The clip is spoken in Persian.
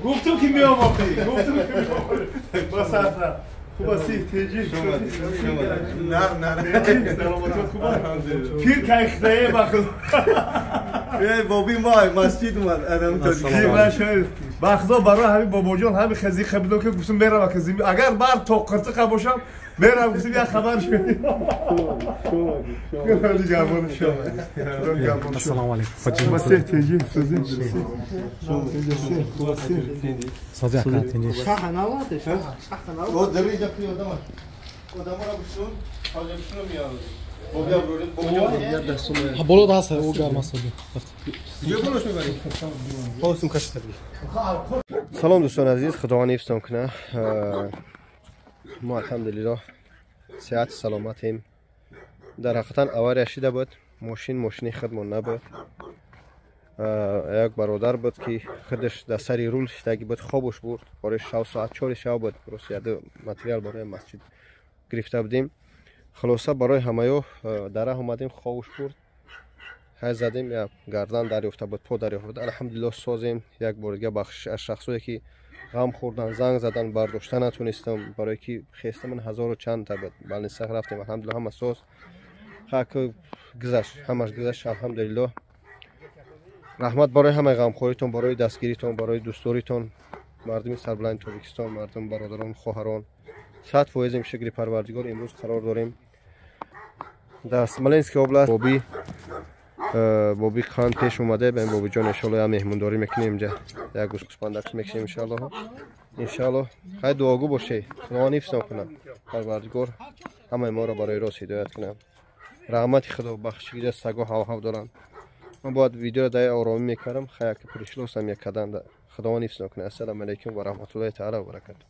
گفتم که میام آقایی گفتم که میام با سفر خوب هستی تیجی نه سلامت خوبه پیر که اختیه بخدا بابی ما مسجد اومد ادم تا بخدا برای همین بابا جان همین خزی خبیدم که گفتم برم اگر بر تا قرطه باشم برم گفتم یه خبر شد السلام عليكم مسيح تيجي سوزي صديقة تنجي شحن نواتش شحن نوات او دريجه في قدامك قدامك بشون حاجه بشون میاد بولو هست او گرم است جبلوش میبریم خواستم کشتر سلام دوستان عزیز خداوند حفظتون کنه ما الحمدلله صحت سلامتیم در حقیقت اول رشیده بود ماشین خودمون نبود یک برادر بود که خودش در سری رول شدگی بود خوابش برد برای 6 ساعت 4 شب بود درست یاد متریال برای مسجد گرفته بودیم خلاصه برای همه در راه اومدیم خوابش برد های زدیم یا گردن دریافته بود پا دریافته بود الحمدلله سازیم یک بار دیگه بخش از شخصایی که غم خوردن زنگ زدن برداشتن نتونستم برای که خیست من 1000 و چند تا بود بالنسخ رفتیم الحمدلله همه ساز خاک گذشت همش گذشت الحمدلله رحمت برای همه غمخوریتون برای دستگیریتون برای دوستاریتون مردم سربلند تاجیکستان مردم برادران خواهران 100% شکر پروردگار امروز قرار داریم در سملنسک اوبلاست بابی خان پیش اومده ببین بابی جان ان شاء الله مهمونداری میکنیم اینجا یک گوش پانداکس میکنیم ان شاء الله خیر دعاگو باشه خدا حفظتون کنه پروردگار همه ما را برای راست هدایت کنه رحمت خدا بخشیده سگا هاو دارن من باید ویدیو را در آرامی میکردم خیر که پرشلوس هم یک کدن خدا حفظتون کنه السلام علیکم و رحمت الله تعالی و برکاته